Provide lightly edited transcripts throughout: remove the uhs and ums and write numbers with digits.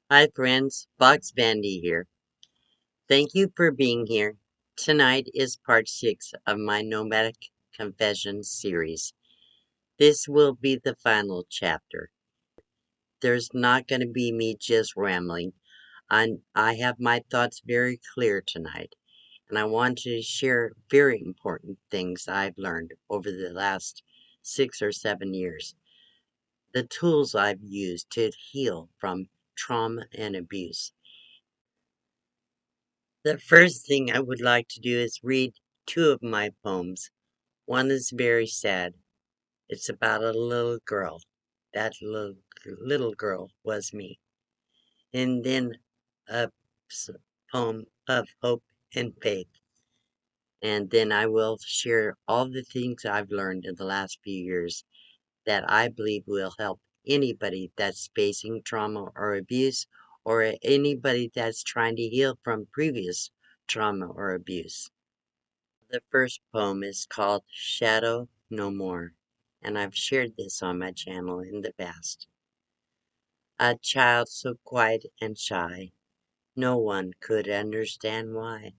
Hi, friends. Box Bandy here. Thank you for being here. Tonight is part 6 of my Nomadic Confessions series. This will be the final chapter. There's not going to be me just rambling. I have my thoughts very clear tonight, and I want to share very important things I've learned over the last 6 or 7 years. The tools I've used to heal from trauma and abuse. The first thing I would like to do is read two of my poems. One is very sad. It's about a little girl. That little girl was me. And then a poem of hope and faith. And then I will share all the things I've learned in the last few years that I believe will help anybody that's facing trauma or abuse, or anybody that's trying to heal from previous trauma or abuse. The first poem is called Shadow No More, and I've shared this on my channel in the past. A child so quiet and shy, no one could understand why.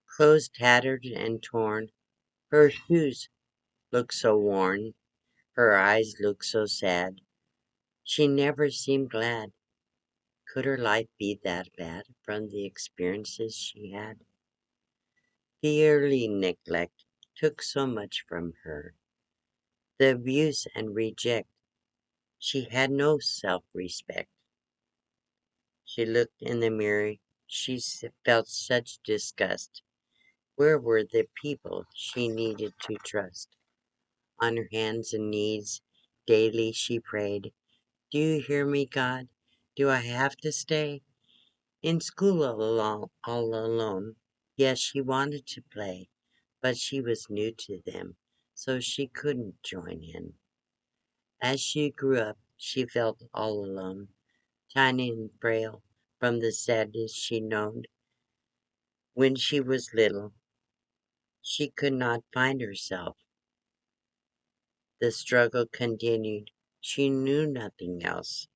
Clothes tattered and torn, her shoes looked so worn, her eyes looked so sad. She never seemed glad. Could her life be that bad from the experiences she had? The early neglect took so much from her. The abuse and reject. She had no self-respect. She looked in the mirror. She felt such disgust. Where were the people she needed to trust? On her hands and knees, daily she prayed, "Do you hear me, God? Do I have to stay in school all alone?" Yes, she wanted to play, but she was new to them, so she couldn't join in. As she grew up, she felt all alone, tiny and frail from the sadness she known. When she was little, she could not find herself. The struggle continued. She knew nothing else.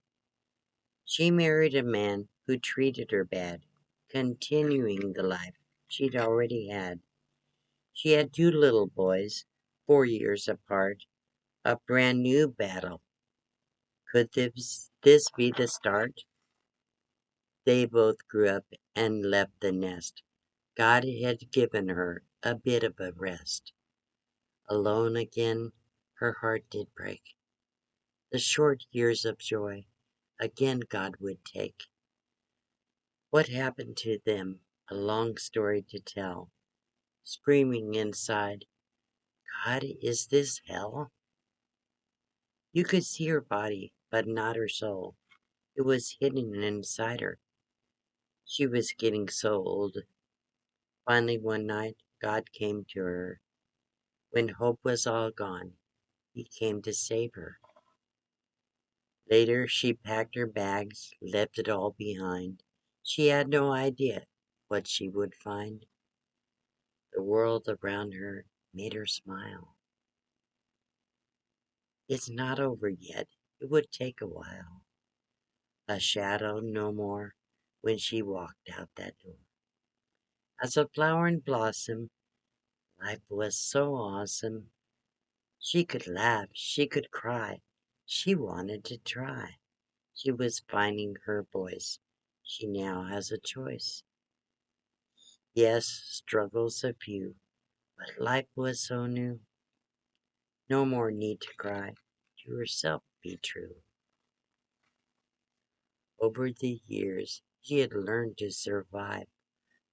She married a man who treated her bad, continuing the life she'd already had. She had two little boys, 4 years apart, a brand new battle. Could this be the start? They both grew up and left the nest. God had given her a bit of a rest. Alone again, her heart did break. The short years of joy again God would take. What happened to them? A long story to tell. Screaming inside, God, is this hell? You could see her body, but not her soul. It was hidden inside her. She was getting so old. Finally, one night, God came to her. When hope was all gone, He came to save her. Later, she packed her bags, left it all behind. She had no idea what she would find. The world around her made her smile. It's not over yet. It would take a while. A shadow no more when she walked out that door. As a flower in blossom, life was so awesome. She could laugh, she could cry. She wanted to try. She was finding her voice. She now has a choice. Yes, struggles a few, but life was so new. No more need to cry. To herself be true. Over the years, she had learned to survive,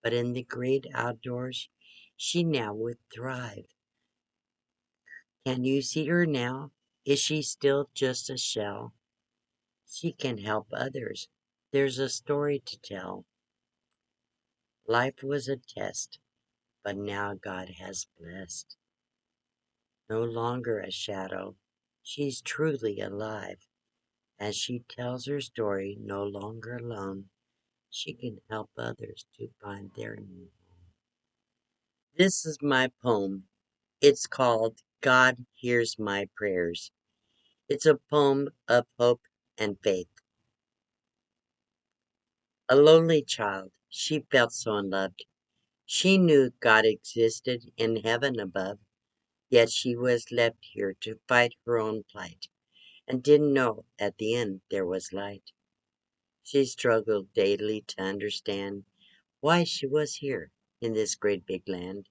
but in the great outdoors, she now would thrive. Can you see her now? Is she still just a shell? She can help others. There's a story to tell. Life was a test, but now God has blessed. No longer a shadow, she's truly alive. As she tells her story, no longer alone, she can help others to find their new home. This is my poem. It's called God Hears My Prayers. It's a poem of hope and faith. A lonely child, she felt so unloved. She knew God existed in heaven above, yet she was left here to fight her own plight, and didn't know at the end there was light. She struggled daily to understand why she was here in this great big land.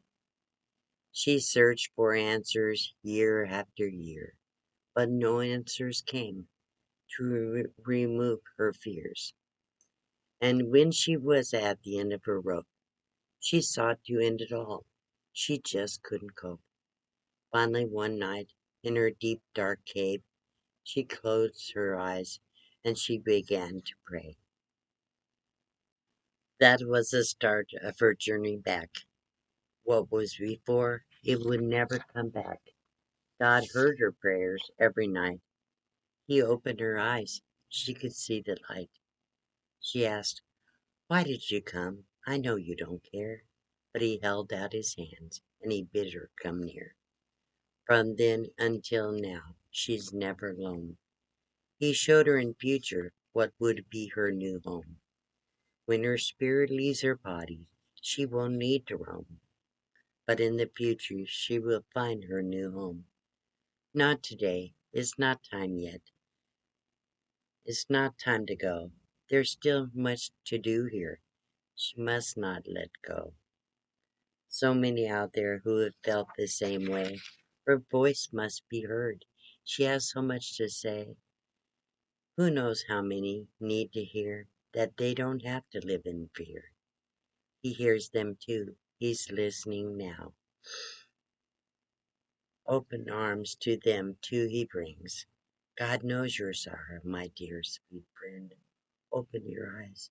She searched for answers year after year, but no answers came to remove her fears. And when she was at the end of her rope, she sought to end it all. She just couldn't cope. Finally, one night, in her deep, dark cave, she closed her eyes and she began to pray. That was the start of her journey back. What was before, it would never come back. God heard her prayers every night. He opened her eyes. She could see the light. She asked, "Why did you come? I know you don't care." But he held out his hands and he bid her come near. From then until now, she's never alone. He showed her in future what would be her new home. When her spirit leaves her body, she won't need to roam. But in the future, she will find her new home. Not today. It's not time yet. It's not time to go. There's still much to do here. She must not let go. So many out there who have felt the same way. Her voice must be heard. She has so much to say. Who knows how many need to hear that they don't have to live in fear. He hears them too. He's listening now. Open arms to them too he brings. God knows your sorrow, my dear sweet friend. Open your eyes.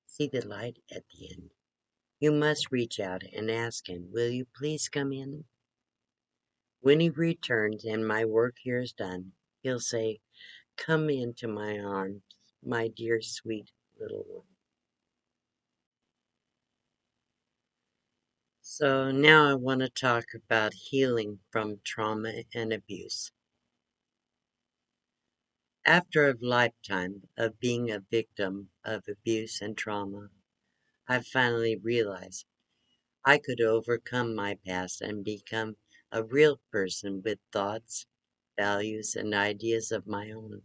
See the light at the end. You must reach out and ask him, will you please come in? When he returns and my work here is done, he'll say, come into my arms, my dear sweet little one. So now I want to talk about healing from trauma and abuse. After a lifetime of being a victim of abuse and trauma, I finally realized I could overcome my past and become a real person with thoughts, values, and ideas of my own.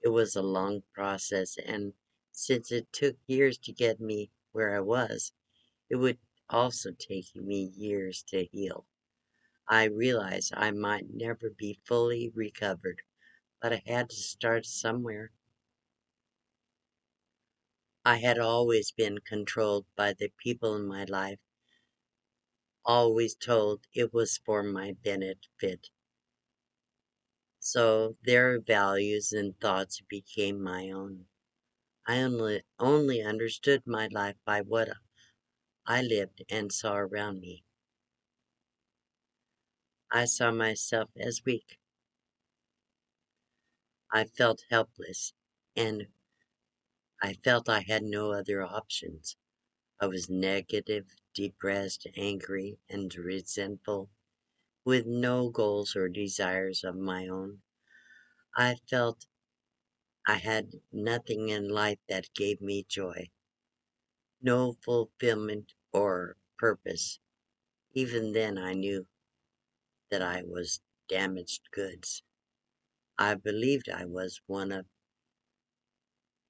It was a long process, and since it took years to get me where I was, it would also take me years to heal. I realized I might never be fully recovered, but I had to start somewhere. I had always been controlled by the people in my life, always told it was for my benefit. So their values and thoughts became my own. I only understood my life by what I lived and saw around me. I saw myself as weak. I felt helpless, and I felt I had no other options. I was negative, depressed, angry, and resentful, with no goals or desires of my own. I felt I had nothing in life that gave me joy, no fulfillment or purpose. Even then, I knew that I was damaged goods. I believed I was one of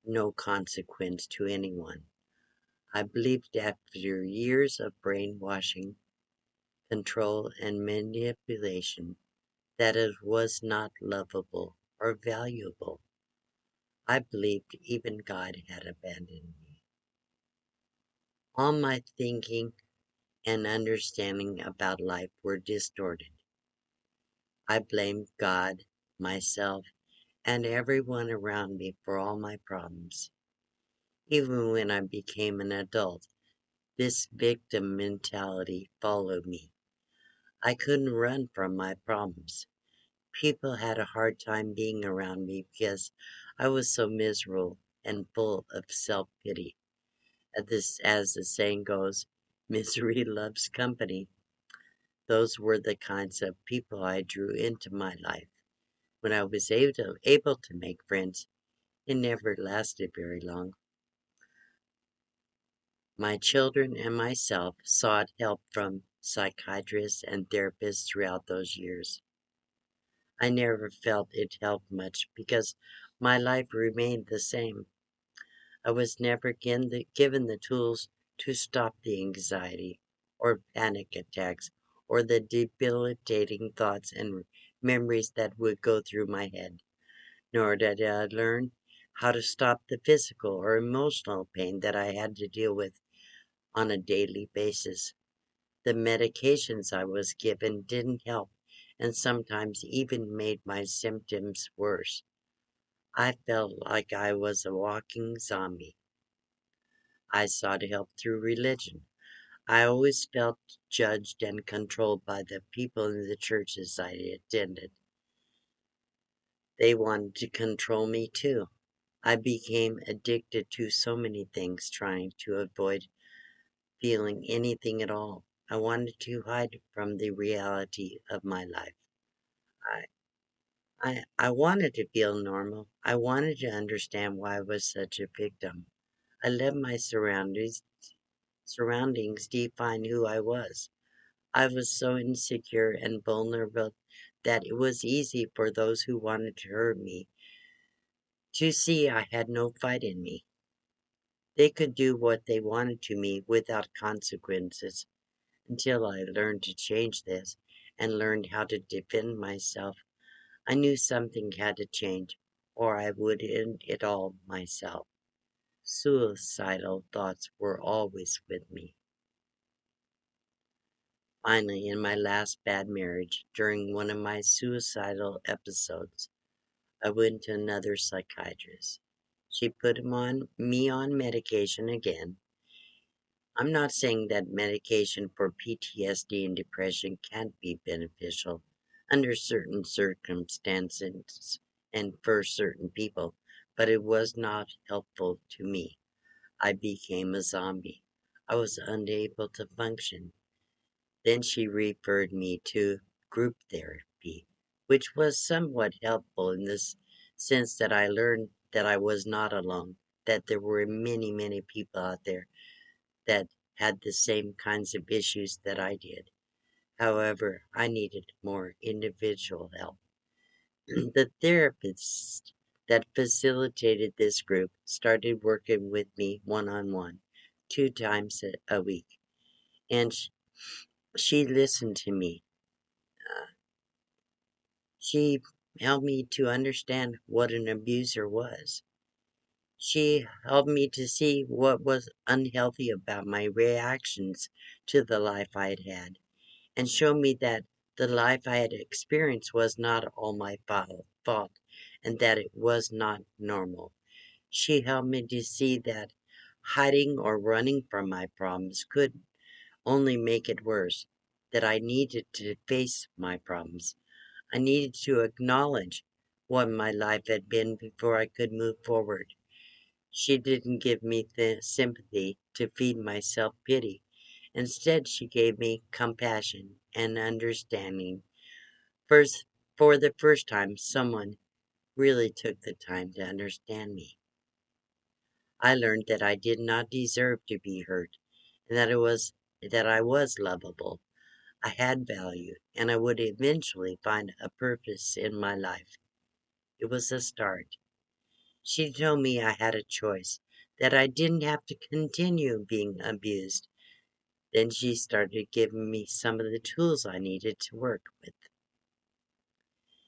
no consequence to anyone. I believed after years of brainwashing, control, and manipulation that it was not lovable or valuable. I believed even God had abandoned me. All my thinking and understanding about life were distorted. I blamed God, myself, and everyone around me for all my problems. Even when I became an adult, this victim mentality followed me. I couldn't run from my problems. People had a hard time being around me because I was so miserable and full of self-pity. As the saying goes, misery loves company. Those were the kinds of people I drew into my life. When I was able to make friends, it never lasted very long. My children and myself sought help from psychiatrists and therapists throughout those years. I never felt it helped much because my life remained the same. I was never given the tools to stop the anxiety or panic attacks or the debilitating thoughts and memories that would go through my head, nor did I learn how to stop the physical or emotional pain that I had to deal with on a daily basis. The medications I was given didn't help and sometimes even made my symptoms worse. I felt like I was a walking zombie. I sought help through religion. I always felt judged and controlled by the people in the churches I attended. They wanted to control me too. I became addicted to so many things, trying to avoid feeling anything at all. I wanted to hide from the reality of my life. I, I wanted to feel normal. I wanted to understand why I was such a victim. I let my surroundings define who I was. I was so insecure and vulnerable that it was easy for those who wanted to hurt me to see I had no fight in me. They could do what they wanted to me without consequences until I learned to change this and learned how to defend myself. I knew something had to change, or I would end it all myself. Suicidal thoughts were always with me. Finally, in my last bad marriage, during one of my suicidal episodes, I went to another psychiatrist. She put me on medication again. I'm not saying that medication for PTSD and depression can't be beneficial under certain circumstances and for certain people, but it was not helpful to me. I became a zombie. I was unable to function. Then she referred me to group therapy, which was somewhat helpful in this sense that I learned that I was not alone, that there were many, many people out there that had the same kinds of issues that I did. However, I needed more individual help. The therapist that facilitated this group started working with me one on one, 2 times a week, and she listened to me. She helped me to understand what an abuser was. She helped me to see what was unhealthy about my reactions to the life I had had, and showed me that the life I had experienced was not all my fault, and that it was not normal. She helped me to see that hiding or running from my problems could only make it worse, that I needed to face my problems. I needed to acknowledge what my life had been before I could move forward. She didn't give me the sympathy to feed my self pity. Instead, she gave me compassion and understanding. First, for the first time, someone really took the time to understand me. I learned that I did not deserve to be hurt, and that I was lovable. I had value, and I would eventually find a purpose in my life. It was a start. She told me I had a choice, that I didn't have to continue being abused. Then she started giving me some of the tools I needed to work with.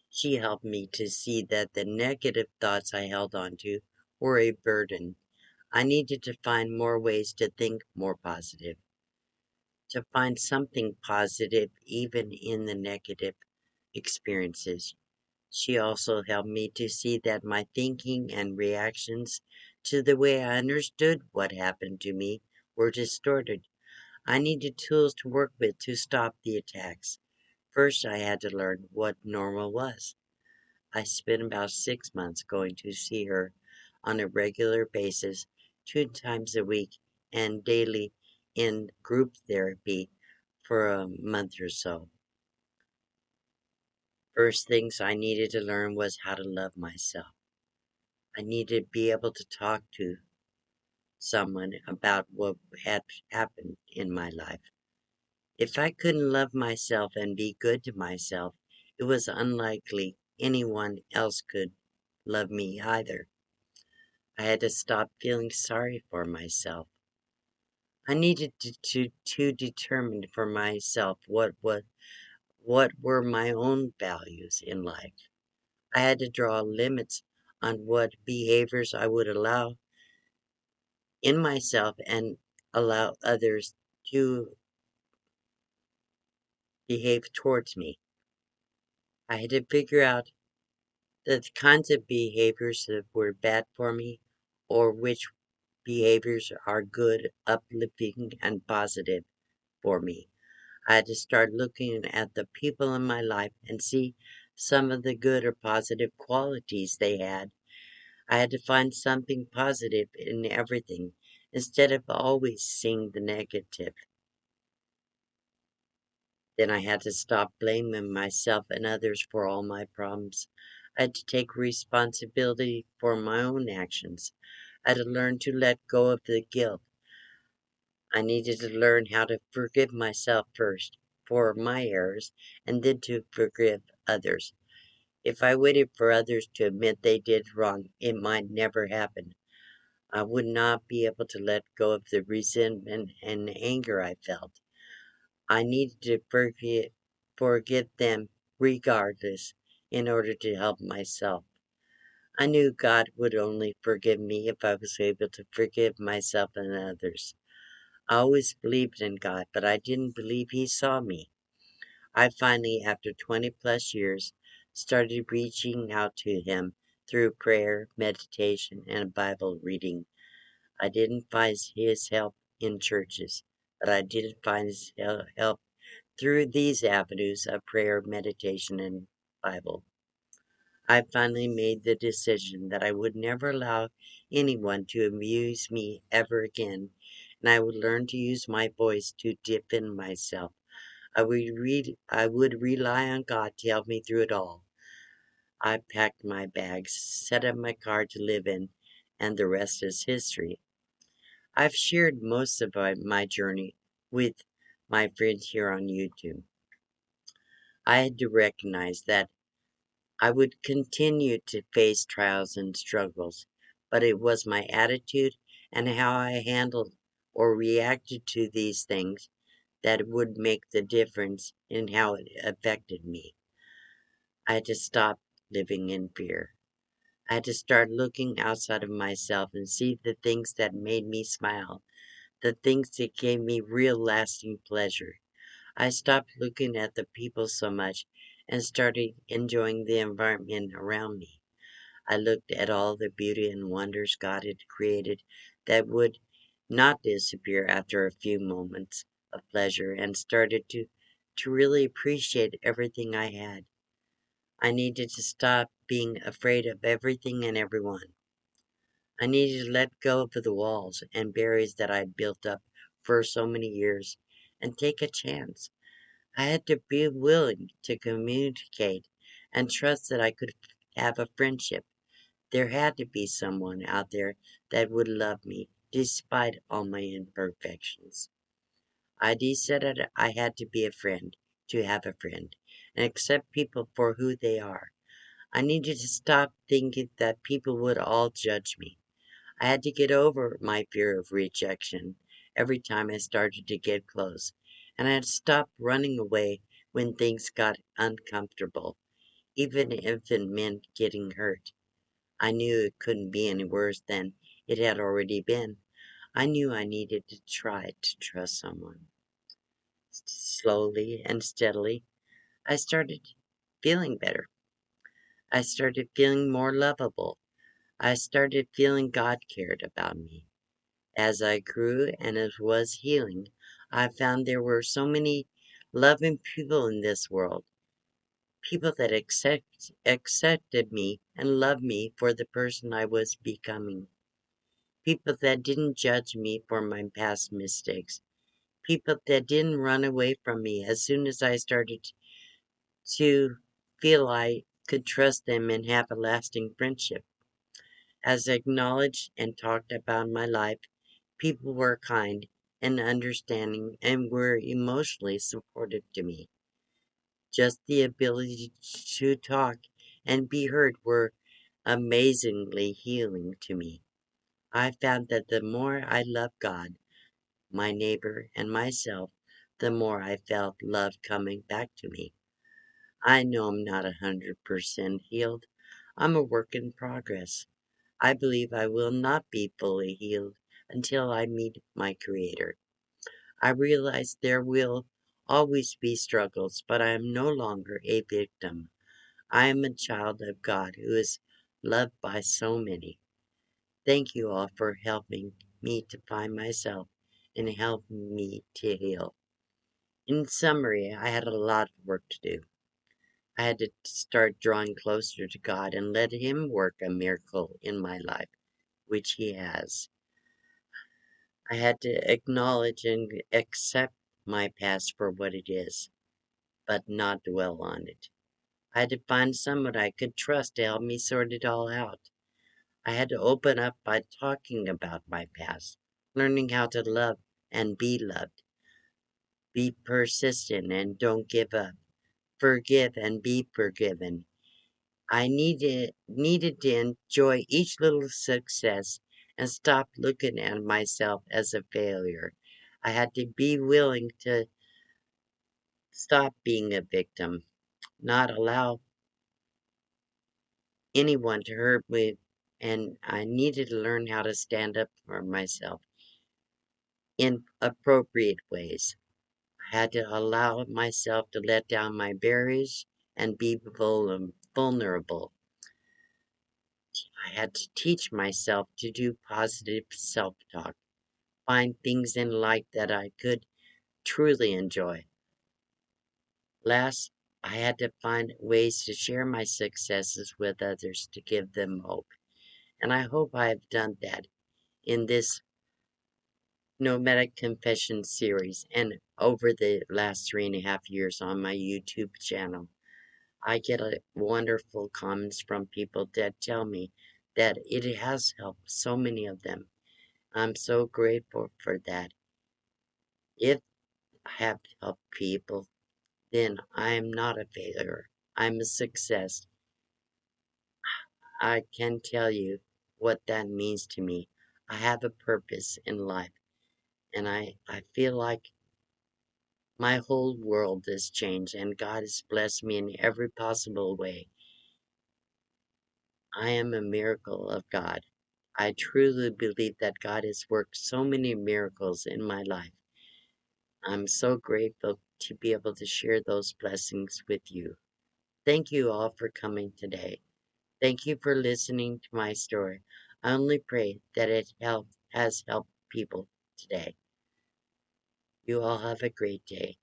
She helped me to see that the negative thoughts I held on to were a burden. I needed to find more ways to think more positive, to find something positive even in the negative experiences. She also helped me to see that my thinking and reactions to the way I understood what happened to me were distorted. I needed tools to work with to stop the attacks. First, I had to learn what normal was. I spent about 6 months going to see her on a regular basis, 2 times a week, and daily in group therapy for a month or so. First things I needed to learn was how to love myself. I needed to be able to talk to someone about what had happened in my life. If I couldn't love myself and be good to myself, it was unlikely anyone else could love me either. I had to stop feeling sorry for myself. I needed to determine for myself what were my own values in life. I had to draw limits on what behaviors I would allow in myself and allow others to behave towards me. I had to figure out the kinds of behaviors that were bad for me or which behaviors are good, uplifting, and positive for me. I had to start looking at the people in my life and see some of the good or positive qualities they had. I had to find something positive in everything instead of always seeing the negative. Then I had to stop blaming myself and others for all my problems. I had to take responsibility for my own actions. I had to learn to let go of the guilt. I needed to learn how to forgive myself first for my errors and then to forgive others. If I waited for others to admit they did wrong, it might never happen. I would not be able to let go of the resentment and anger I felt. I needed to forgive them regardless in order to help myself. I knew God would only forgive me if I was able to forgive myself and others. I always believed in God, but I didn't believe He saw me. I finally, after 20 plus years, started reaching out to Him through prayer, meditation, and Bible reading. I didn't find His help in churches, but I did find His help through these avenues of prayer, meditation, and Bible. I finally made the decision that I would never allow anyone to abuse me ever again, and I would learn to use my voice to defend myself. I would rely on God to help me through it all. I packed my bags, set up my car to live in, and the rest is history. I've shared most of my journey with my friends here on YouTube. I had to recognize that I would continue to face trials and struggles, but it was my attitude and how I handled or reacted to these things that would make the difference in how it affected me. I had to stop living in fear. I had to start looking outside of myself and see the things that made me smile, the things that gave me real lasting pleasure. I stopped looking at the people so much and started enjoying the environment around me. I looked at all the beauty and wonders God had created that would not disappear after a few moments of pleasure and started to really appreciate everything I had. I needed to stop being afraid of everything and everyone. I needed to let go of the walls and barriers that I'd built up for so many years and take a chance. I had to be willing to communicate and trust that I could have a friendship. There had to be someone out there that would love me despite all my imperfections. I decided I had to be a friend to have a friend and accept people for who they are. I needed to stop thinking that people would all judge me. I had to get over my fear of rejection every time I started to get close, and I had to stop running away when things got uncomfortable, even if it meant getting hurt. I knew it couldn't be any worse than it had already been. I knew I needed to try to trust someone. Slowly and steadily, I started feeling better. I started feeling more lovable. I started feeling God cared about me. As I grew and as was healing, I found there were so many loving people in this world, people that accepted me and loved me for the person I was becoming, people that didn't judge me for my past mistakes, people that didn't run away from me as soon as I started to feel I could trust them and have a lasting friendship. As I acknowledged and talked about my life People were kind and understanding and were emotionally supportive to me. Just the ability to talk and be heard were amazingly healing to me. I found that the more I loved God, my neighbor, and myself, the more I felt love coming back to me. I know I'm not 100% healed. I'm a work in progress. I believe I will not be fully healed until I meet my Creator. I realize there will always be struggles, but I am no longer a victim. I am a child of God who is loved by so many. Thank you all for helping me to find myself and helping me to heal. In summary, I had a lot of work to do. I had to start drawing closer to God and let Him work a miracle in my life, which He has. I had to acknowledge and accept my past for what it is, but not dwell on it. I had to find someone I could trust to help me sort it all out. I had to open up by talking about my past, learning how to love and be loved, be persistent and don't give up, forgive and be forgiven. I needed to enjoy each little success and stop looking at myself as a failure. I had to be willing to stop being a victim, not allow anyone to hurt me, and I needed to learn how to stand up for myself in appropriate ways. I had to allow myself to let down my barriers and be vulnerable. I had to teach myself to do positive self talk, find things in life that I could truly enjoy. Last, I had to find ways to share my successes with others to give them hope. And I hope I have done that in this Nomadic Confession series and over the last 3.5 years on my YouTube channel. I get wonderful comments from people that tell me that it has helped so many of them. I'm so grateful for that. If I have helped people, then I am not a failure. I'm a success. I can tell you what that means to me. I have a purpose in life, and I feel like my whole world has changed, and God has blessed me in every possible way. I am a miracle of God. I truly believe that God has worked so many miracles in my life. I'm so grateful to be able to share those blessings with you. Thank you all for coming today. Thank you for listening to my story. I only pray that has helped people today. You all have a great day.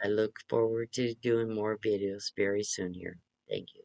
I look forward to doing more videos very soon here. Thank you.